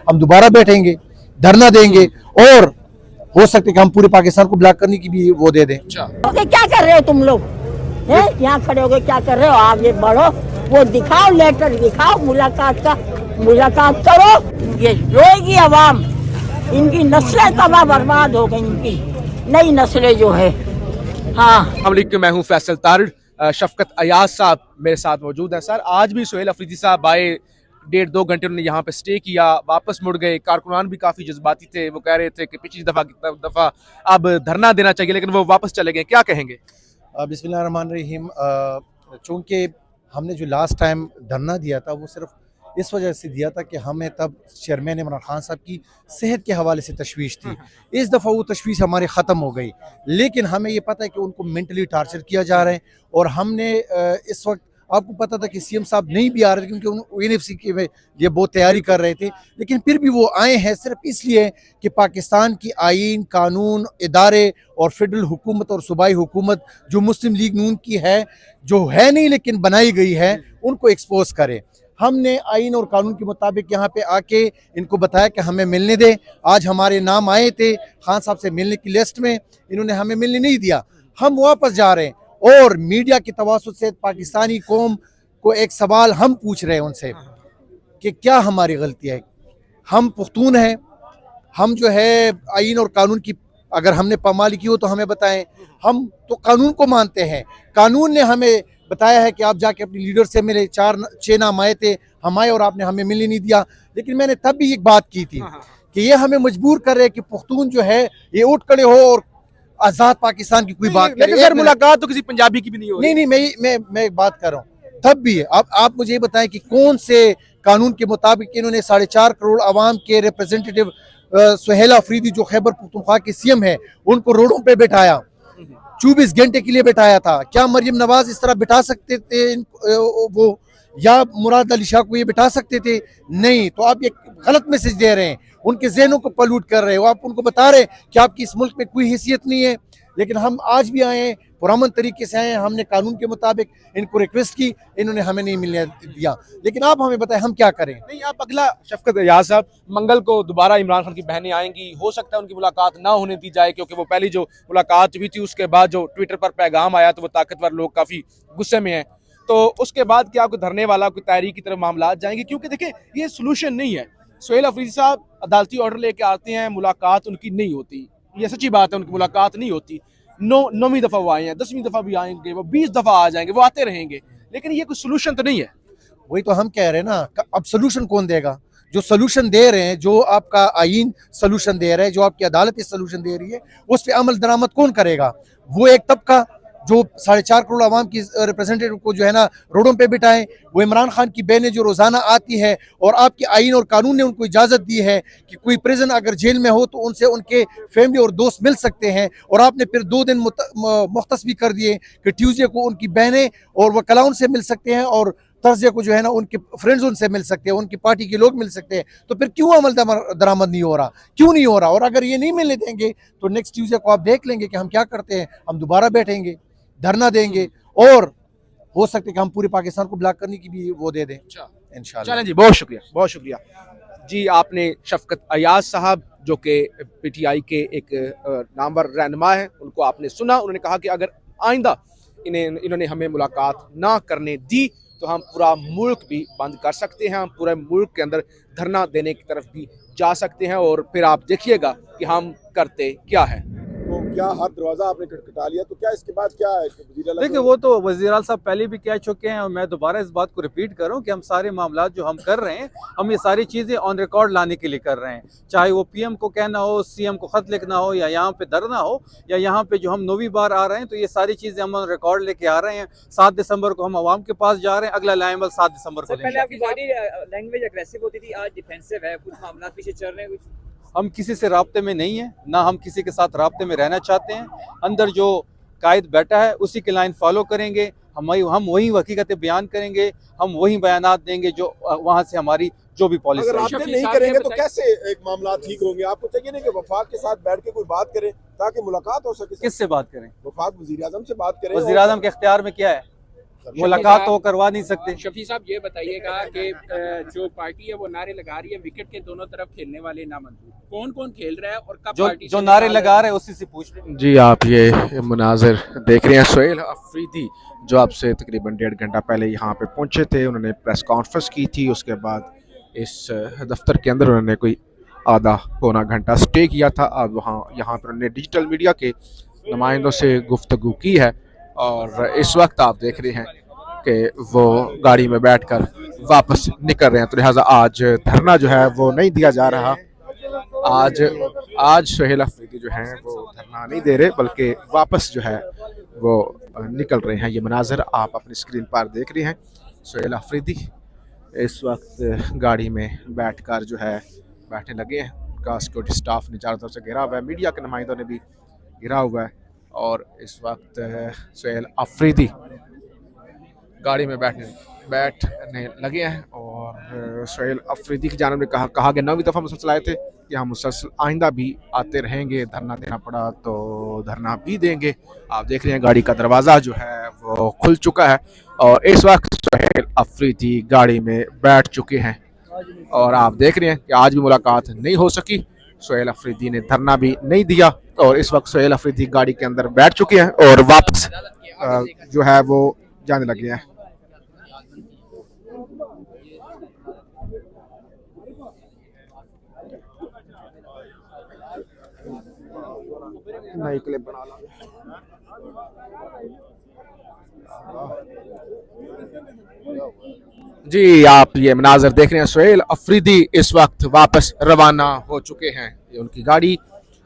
हम दोबारा बैठेंगे, धरना देंगे और हो सकता है कि हम पूरे पाकिस्तान को ब्लॉक करने की भी वो दे दें। क्या कर रहे हो तुम लोग? यहाँ खड़े हो गए, क्या कर रहे हो? आगे बढ़ो, वो दिखाओ, लेटर दिखाओ, मुलाकात का, मुलाकात करो। ये रोएगी आवाम, इनकी नस्लें तबाह बर्बाद हो गई, इनकी नई नस्लें जो है। हाँ, मैं हूँ फैसल तारिड़। शफकत अयाज साहब मेरे साथ मौजूद हैं। सर, आज भी सुहेल अफरीदी साहब आए, 1.5-2 घंटे उन्होंने यहाँ पे स्टे किया, वापस मुड़ गए। कारकुनान भी काफ़ी जज्बाती थे, वो कह रहे थे कि पिछली दफ़ा अब धरना देना चाहिए, लेकिन वो वापस चले गए। क्या कहेंगे? बिस्मिल्लाहिर्रहमानिर्रहीम। चूँकि हमने जो लास्ट टाइम धरना दिया था वो सिर्फ इस वजह से दिया था कि हमें तब चेयरमैन इमरान खान साहब की सेहत के हवाले से तशवीश थी। इस दफ़ा वो तशवीश हमारी ख़त्म हो गई, लेकिन हमें ये पता है कि उनको मेंटली टार्चर किया जा रहा है। और हमने इस वक्त आपको पता था कि सीएम साहब नहीं भी आ रहे थे क्योंकि यूएनएफसी के में ये बहुत तैयारी कर रहे थे, लेकिन फिर भी वो आए हैं सिर्फ इसलिए कि पाकिस्तान की आईन, कानून, इदारे और फेडरल हुकूमत और सूबाई हुकूमत जो मुस्लिम लीग नून की है, जो है नहीं लेकिन बनाई गई है, उनको एक्सपोज करे। हमने आइन और कानून के मुताबिक यहाँ पे आके इनको बताया कि हमें मिलने दें। आज हमारे नाम आए थे खान साहब से मिलने की लिस्ट में, इन्होंने हमें मिलने नहीं दिया। हम वापस जा रहे हैं और मीडिया की तवासुत से पाकिस्तानी कौम को एक सवाल हम पूछ रहे हैं उनसे कि क्या हमारी गलती है। हम पुख्तून हैं, हम जो है आइन और कानून की अगर हमने पामाली की हो तो हमें बताएं। हम तो कानून को मानते हैं, कानून ने हमें बताया है कि आप जाके अपने लीडर से मिले। 4-6 नाम आए थे, हम आए और आपने हमें मिलने नहीं दिया। लेकिन मैंने तब भी एक बात की थी कि ये हमें मजबूर कर रहे हैं कि पुख्तून जो है ये उठ खड़े हो और आज़ाद पाकिस्तान की कोई बात करे। सर, मुलाकात तो किसी पंजाबी की भी नहीं हो रही। नहीं, मैं एक बात कर रहा हूँ। तब भी आप मुझे ये बताएं कि कौन से कानून के मुताबिक इन्होंने 4.5 करोड़ आवाम के रिप्रेजेंटेटिव सुहेल अफरीदी जो खैबर पख्तूनख्वा के सीएम है उनको रोडों पे बैठाया, 24 घंटे के लिए बैठाया था। क्या मरियम नवाज इस तरह बिठा सकते थे वो, या मुराद अली शाह को ये बिठा सकते थे? नहीं। तो आप ये गलत मैसेज दे रहे हैं, उनके जहनों को पलूट कर रहे हो। आप उनको बता रहे हैं कि आपकी इस मुल्क में कोई हैसियत नहीं है। लेकिन हम आज भी आए हैं, पुरअमन तरीके से आए हैं, हमने कानून के मुताबिक इनको रिक्वेस्ट की, इन्होंने हमें नहीं मिलने दिया। लेकिन आप हमें बताएं हम क्या करें? नहीं, आप अगला शफकत अयाज साहब, मंगल को दोबारा इमरान खान की बहनें आएंगी, हो सकता है उनकी मुलाकात ना होने दी जाए, क्योंकि वो पहली जो मुलाकात हुई थी उसके बाद जो ट्विटर पर पैगाम आया तो वो ताकतवर लोग काफ़ी गुस्से में हैं। तो उसके बाद क्या आपको धरने वाला कोई तहरीक की तरफ मामला जाएंगे? क्योंकि देखिए ये सोल्यूशन नहीं है। सुहेल अफरीदी साहब अदालती ऑर्डर लेके आते हैं, मुलाकात उनकी नहीं होती, ये सच्ची बात है, उनकी मुलाकात नहीं होती। 9वीं दफ़ा वो आए हैं, 10वीं दफ़ा भी आएंगे, वो 20 दफ़ा आ जाएंगे, वो आते रहेंगे, लेकिन ये कोई सोल्यूशन तो नहीं है। वही तो हम कह रहे हैं ना, अब सोल्यूशन कौन देगा? जो सोल्यूशन दे रहे हैं, जो आपका आइन सोल्यूशन दे रहे हैं, जो आपकी अदालत सोल्यूशन दे रही है, उस पर अमल दरामद कौन करेगा? वो एक तबका जो 4.5 करोड़ आवाम की रिप्रेजेंटेटिव को जो है ना रोडों पे बिठाएं, वो इमरान खान की बहनें जो रोज़ाना आती है और आपके आइन और कानून ने उनको इजाज़त दी है कि कोई प्रिजन अगर जेल में हो तो उनसे उनके फैमिली और दोस्त मिल सकते हैं, और आपने फिर 2 दिन मुख्तस भी कर दिए कि ट्यूसडे को उनकी बहनें और वकला उनसे मिल सकते हैं और थर्सडे को जो है ना उनके फ्रेंड्स उनसे मिल सकते हैं, उनकी पार्टी के लोग मिल सकते हैं। तो फिर क्यों अमल दरामद नहीं हो रहा? क्यों नहीं हो रहा? और अगर ये नहीं मिलने देंगे तो नेक्स्ट ट्यूसडे को आप देख लेंगे कि हम क्या करते हैं। हम दोबारा बैठेंगे, धरना देंगे और हो सकता है कि हम पूरे पाकिस्तान को ब्लॉक करने की भी वो दे दें इंशाल्लाह। चलें जी, बहुत शुक्रिया, बहुत शुक्रिया जी। आपने शफकत अयाज साहब जो कि पीटीआई के एक नामवर रहनुमा है, उनको आपने सुना। उन्होंने कहा कि अगर आइंदा इन्होंने हमें मुलाकात ना करने दी तो हम पूरा मुल्क भी बंद कर सकते हैं, हम पूरे मुल्क के अंदर धरना देने की तरफ भी जा सकते हैं, और फिर आप देखिएगा कि हम करते क्या है। तो क्या हर दरवाजा आपने खटखटा लिया, तो क्या इसके बाद क्या है? देखिए, वो तो वज़ीर आला साहब पहले भी कह चुके हैं और मैं दोबारा इस बात को रिपीट कर रहा हूँ कि हम सारे मामला जो हम कर रहे हैं, हम ये सारी चीज़ें ऑन रिकॉर्ड लाने के लिए कर रहे हैं। चाहे वो पीएम को कहना हो, सीएम को ख़त लिखना हो, या यहाँ पे धरना हो, या यहाँ पे जो हम 9वीं बार आ रहे हैं, तो ये सारी चीज़ें हम ऑन रिकॉर्ड लेके आ रहे हैं। 7 दिसंबर को हम आवाम के पास जा रहे हैं, अगला लाएमल 7 दिसंबर को। पहले आपकी बॉडी लैंग्वेज अग्रेसिव होती थी, आज डिफेंसिव है, कुछ मामला पीछे चल रहे हैं। कुछ हम किसी से राब्ते में नहीं है, ना हम किसी के साथ राब्ते में रहना चाहते हैं। अंदर जो कायद बैठा है उसी की लाइन फॉलो करेंगे, हम वही हकीकतें बयान करेंगे, हम वही बयानात देंगे जो वहाँ से हमारी जो भी पॉलिसी। अगर आप नहीं करेंगे तो कैसे एक मामला ठीक होंगे? आपको चाहिए ना कि वफाक के साथ बैठ के कोई बात करें ताकि मुलाकात हो सके। किससे बात करें? वफाक वज़ीर आज़म से बात करें। वज़ीर आज़म के इख्तियार में क्या है? मुलाकात तो करवा नहीं सकते। शफी साहब ये बताइएगा कि जो पार्टी है वो नारे लगा रही है विकेट के दोनों तरफ खेलने वाले नामंजूर, कौन कौन खेल रहा है और कब जो पार्टी जो से नारे निकाल लगा रहे हैं उसी से पूछ लें। जी, आप ये मुनाजिर देख रहे हैं। सोहेल अफरीदी जो आपसे तकरीबन 1.5 घंटा पहले यहाँ पे पहुँचे थे, उन्होंने प्रेस कॉन्फ्रेंस की थी। उसके बाद इस दफ्तर के अंदर उन्होंने कोई आधा पौना घंटा स्टे किया था। अब वहाँ यहाँ पर उन्होंने डिजिटल मीडिया के नुमाइंदों से गुफ्तगू की है और इस वक्त आप देख रहे हैं कि वो गाड़ी में बैठकर वापस निकल रहे हैं। तो लिहाजा आज धरना जो है वो नहीं दिया जा रहा। आज सोहेल अफरीदी जो हैं वो धरना नहीं दे रहे, बल्कि वापस जो है वो निकल रहे हैं। ये मनाजर आप अपनी स्क्रीन पर देख रहे हैं। सोहेल अफरीदी इस वक्त गाड़ी में बैठकर जो है बैठने लगे हैं। उनका सिक्योरिटी स्टाफ ने चारों तरफ से घेरा हुआ है, मीडिया के नुमाइंदों ने भी घिरा हुआ है और इस वक्त सोहेल अफरीदी गाड़ी में बैठने लगे हैं। और सोहेल अफरीदी की जानिब में कहा गया 9वीं दफ़ा मुसलसल आए थे कि हम मुसलसल आइंदा भी आते रहेंगे, धरना देना पड़ा तो धरना भी देंगे। आप देख रहे हैं गाड़ी का दरवाज़ा जो है वो खुल चुका है और इस वक्त सोहेल अफरीदी गाड़ी में बैठ चुके हैं और आप देख रहे हैं कि आज भी मुलाकात नहीं हो सकी। सोहेल अफरीदी ने धरना भी नहीं दिया और इस वक्त सोहेल अफरीदी गाड़ी के अंदर बैठ चुके हैं और वापस जो है वो जाने लगे हैं। नई क्लिप बना ला। जी, आप ये मनाजर देख रहे हैं। सोहेल अफरीदी इस वक्त वापस रवाना हो चुके हैं। ये उनकी गाड़ी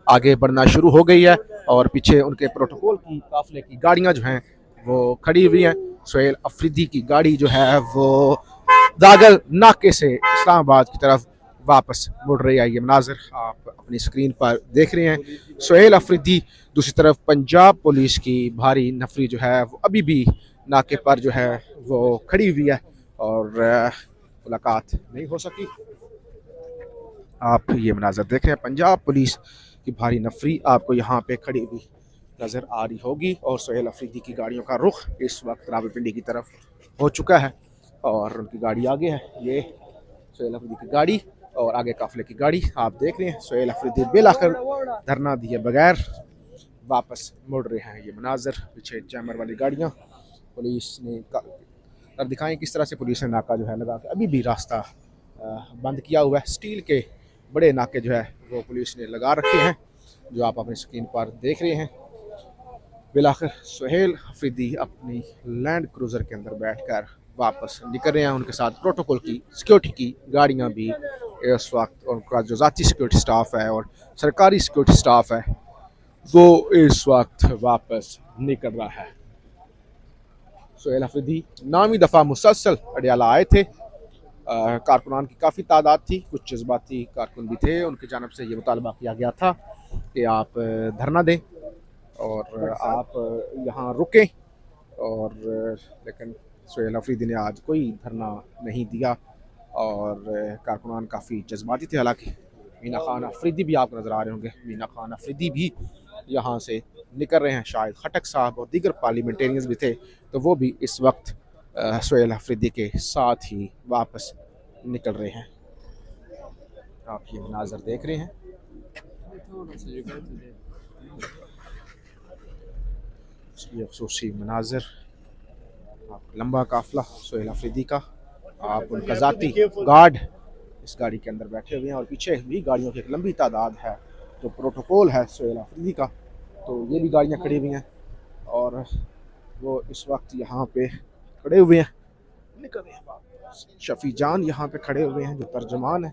आगे बढ़ना शुरू हो गई है और पीछे उनके प्रोटोकॉल की काफिले की गाड़ियां जो हैं वो खड़ी हुई हैं। सोहेल अफरीदी की गाड़ी जो है वो दागल नाके से इस्लामाबाद की तरफ वापस मुड़ रही है। ये मनाजर आप अपनी स्क्रीन पर देख रहे हैं। सोहेल अफरीदी दूसरी तरफ पंजाब पुलिस की भारी नफरी जो है वो अभी भी नाके पर जो है वो खड़ी हुई है और मुलाकात नहीं हो सकी। आप ये मनाजर देख रहे हैं। पंजाब पुलिस की भारी नफरी आपको यहाँ पे खड़ी हुई नज़र आ रही होगी और सोहेल अफरीदी की गाड़ियों का रुख इस वक्त रावलपिंडी की तरफ हो चुका है और उनकी गाड़ी आगे है। ये सोहेल अफरीदी की गाड़ी और आगे काफिले की गाड़ी आप देख रहे हैं। सोहेल अफरीदी बिलाखिर धरना दिए बगैर वापस मुड़ रहे हैं। ये मनाजर पीछे चैमर वाली गाड़ियाँ पुलिस ने कर दिखाएं किस तरह से पुलिस ने नाका जो है लगा के अभी भी रास्ता बंद किया हुआ है। स्टील के बड़े नाके जो है वो पुलिस ने लगा रखे हैं जो आप अपनी स्क्रीन पर देख रहे हैं। बिलाखिर सोहेल अफरीदी अपनी लैंड क्रूज़र के अंदर बैठकर वापस निकल रहे हैं। उनके साथ प्रोटोकॉल की सिक्योरिटी की गाड़ियां भी इस वक्त, उनका जो ज़ाती सिक्योरिटी स्टाफ है और सरकारी सिक्योरिटी स्टाफ है वो इस वक्त वापस निकल रहा है। सोहेल अफरीदी 9वीं दफ़ा मुसलसल अडियाला आए थे। कारकुनान की काफ़ी तादाद थी, कुछ जज्बाती कारकुन भी थे। उनकी जानब से ये मुतालबा किया गया था कि आप धरना दें और आप यहाँ रुकें और लेकिन सोहेल अफरीदी ने आज कोई धरना नहीं दिया और कारकुनान काफ़ी जज्बाती थे। हालांकि मीना खान अफरीदी भी आपको नज़र आ रहे होंगे, मीना खान अफरीदी भी यहाँ से निकल रहे हैं। शाहिद खटक साहब और दीगर पार्लियामेंटेरियंस भी थे तो वो भी इस वक्त सोहेल अफरीदी के साथ ही वापस निकल रहे हैं। आप ये मनाजर देख रहे हैं। ये ख़ुसूसी मनाजर, लंबा काफिला सोहेल अफरीदी का, आप उनका ज़ाती गार्ड इस गाड़ी के अंदर बैठे हुए हैं और पीछे भी गाड़ियों की एक लंबी तादाद है। तो प्रोटोकॉल है सोहेल अफरीदी का, तो ये भी गाड़ियाँ खड़ी हुई हैं और वो इस वक्त यहाँ पे खड़े हुए हैं। निकल रहे हैं। शफी जान यहाँ पे खड़े हुए हैं जो तर्जमान है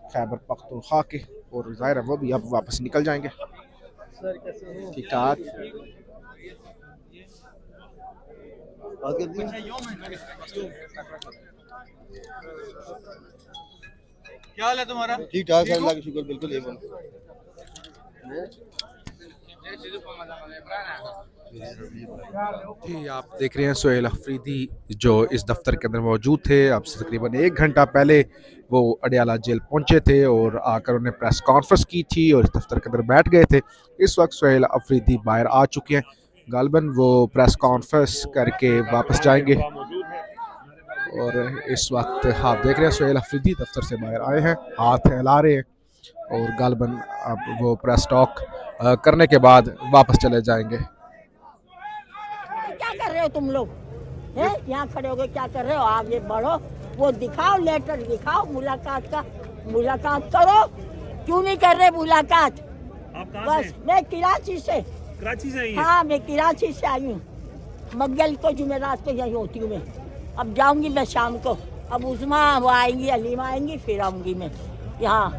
खैबर पख्तूनख्वा के और ज़ाहिर है वो भी अब वापस निकल जाएंगे। ठीक ठाक। क्या हाल है तुम्हारा? ठीक ठाक सर, अल्लाह का शुक्र, बिल्कुल एकदम। जी, आप देख रहे हैं सोहेल अफरीदी जो इस दफ्तर के अंदर मौजूद थे। अब से तकरीबन 1 घंटा पहले वो अडियाला जेल पहुंचे थे और आकर उन्हें प्रेस कॉन्फ्रेंस की थी और इस दफ्तर के अंदर बैठ गए थे। इस वक्त सोहेल अफरीदी बाहर आ चुके हैं। गालिबन वो प्रेस कॉन्फ्रेंस करके वापस जाएंगे। और इस वक्त आप देख रहे हैं सुहेल अफरीदी दफ्तर से बाहर आए हैं, हाथ हिला रहे हैं और गालिबन अब वो प्रेस टॉक करने के बाद वापस चले जाएंगे। क्या कर रहे हो तुम लोग? हैं यहाँ खड़े हो गए क्या कर रहे हो? आगे बढ़ो, वो दिखाओ, लेटर दिखाओ, मुलाकात का, मुलाकात करो। क्यों नहीं कर रहे मुलाकात? बस मैं कराची से हाँ, मैं कराची से आई हूँ। मंगल को जुमेरात को यही होती हूँ मैं। अब जाऊंगी मैं शाम को, अब उस्मा वो आएंगी, अलीमा आएंगी, फिर आऊंगी मैं यहाँ।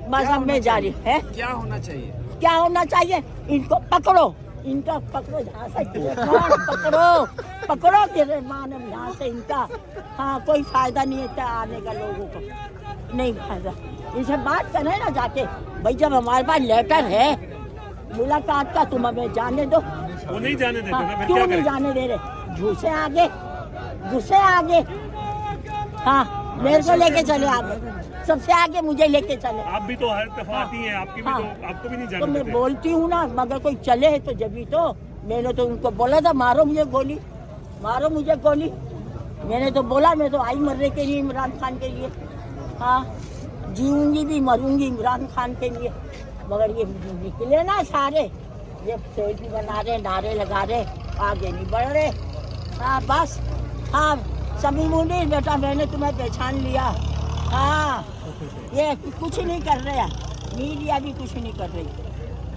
बस अब मैं जा रही है। क्या होना चाहिए? क्या होना चाहिए? इनको पकड़ो, इनका पकड़ो, यहाँ से पकड़ो, पकड़ो गिरफ्तार यहाँ से इनका। हाँ, कोई फायदा नहीं है आने का, लोगों को नहीं फायदा। इनसे बात करें ना जाके, भाई जब हमारे पास लेटर है मुलाकात का, तुम हमें जाने दो। वो नहीं जाने देते ना, फिर क्यों क्या नहीं करें? जाने दे रहे? घुसे आगे, घुसे आगे। हाँ, मेरे को लेके चले आगे, सबसे आगे मुझे लेके चले। आप भी तो हर दफा आती हैं, आपकी भी हाँ। तो आपको भी नहीं तो जाने मैं देते। बोलती हूँ ना, मगर कोई चले तो जभी तो। मैंने तो उनको बोला था मारो मुझे गोली, मारो मुझे गोली। मैंने तो बोला मैं तो आई मरने के लिए, इमरान खान के लिए। हाँ, जीऊंगी भी मरूंगी इमरान खान के लिए। मगर ये निकले ना सारे, ये सेल्फी बना रहे, नारे लगा रहे, आगे नहीं बढ़ रहे। हाँ बस, हाँ समी मुनीर बेटा, मैंने तुम्हें पहचान लिया। हाँ, ये कुछ नहीं कर रहे हैं, मीडिया भी कुछ नहीं कर रही,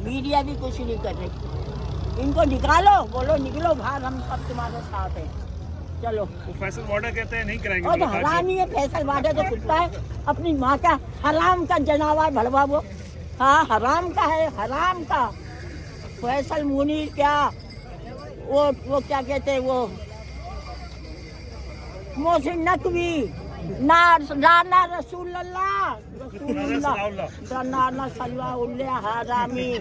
मीडिया भी कुछ नहीं कर रही। इनको निकालो, बोलो निकलो बाहर, हम सब तुम्हारे साथ हैं, चलो। वो फैसल वाडा कहते हैं नहीं कराएंगे और तो मुलाकात। हराम ही है, फैसल वाडा तो कुत्ता है, अपनी माँ का हराम का जनावर भड़वा वो। हाँ, हराम का है, हराम का। फैसल मुनीर क्या, वो क्या कहते हैं, वो मोहसिन नकवी, नाना रसूलुल्लाह, नाना सल्लल्लाहु हरामी।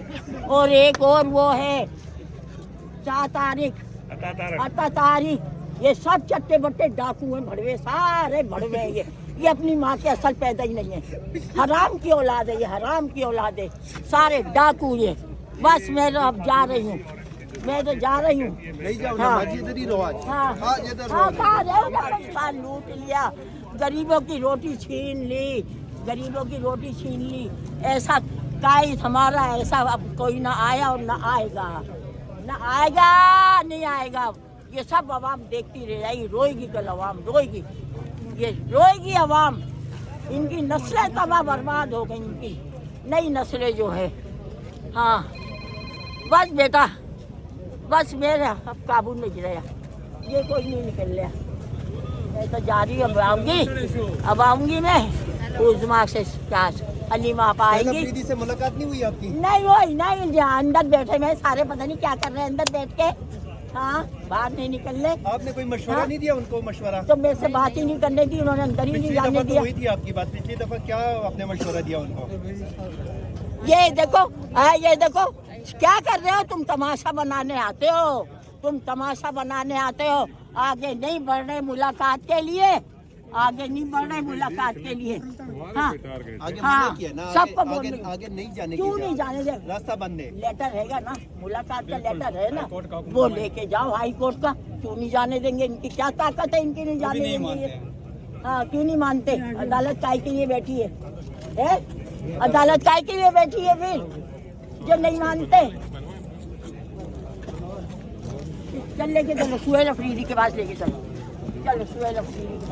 और एक और वो है अता तारिक, ये सब चट्टे बट्टे डाकू हैं, भड़वे, सारे भड़वे हैं ये अपनी माँ के असल पैदा ही नहीं है, हराम की औलाद है ये, हराम की औलाद है, सारे डाकू ये। बस मैं तो अब जा रही हूँ, मैं तो जा रही हूँ। नहीं जाओ ना, हाँ। आज इधर ही रहो आज। हाँ, हाँ, इधर हाँ, रहो। कहाँ रहे हो ना, बस लूट लिया, गरीबों की रोटी छीन ली, गरीबों की रोटी छीन ली। ऐसा कायद हमारा, ऐसा अब कोई ना आया और ना आएगा, ना आएगा, नहीं आएगा। ये सब अवाम देखती रह जाएगी, रोएगी कल अवाम, रोएगी, ये रोएगी अवाम। इनकी नस्लें तबाह बर्बाद हो गई, इनकी नई नस्लें जो है। हाँ बस बेटा, बस मेरा अब काबू नहीं रहा, ये कोई नहीं निकल रहा। मैं तो जा रही हूँ, अब आऊँगी मैं उज़मा से, क्या हलीमा आप आएंगी? अफरीदी से मुलाकात नहीं हुई आपकी? नहीं हुई, नहीं, जहाँ अंदर बैठे मैं, सारे पता नहीं क्या कर रहे हैं अंदर बैठ के। हाँ, बाहर नहीं निकल रहे। आपने कोई मशवरा हाँ? नहीं दिया उनको? मशवरा तो मेरे से बात ही नहीं करने दी उन्होंने, अंदर ही नहीं पिछली जाने दफा तो दिया। हुई थी आपकी बात, पिछली दफा क्या आपने मशवरा दिया उनको? ये देखो, ये देखो क्या कर रहे हो तुम, तमाशा बनाने आते हो, तुम तमाशा बनाने आते हो। आगे नहीं बढ़ रहे मुलाकात के लिए, आगे नहीं बढ़ रहे मुलाकात के लिए। हाँ, आगे हाँ, मना किया ना, सबको आगे, बोलने आगे, आगे नहीं जाने क्यों की नहीं जाने दे? रास्ता बंद है। लेटर हैगा ना, मुलाकात का लेटर है ना, वो लेके जाओ हाई कोर्ट का। क्यों नहीं जाने देंगे? इनकी क्या ताकत है, इनकी नहीं जाने देंगे ये? हाँ, क्यों नहीं मानते? अदालत काय के लिए बैठी है? अदालत काय के लिए बैठी है फिर, जो नहीं मानते? चल लेके चलो, सुहेल अफरीदी के पास लेके चलो, चलो सुहेल अफरीदी के पास।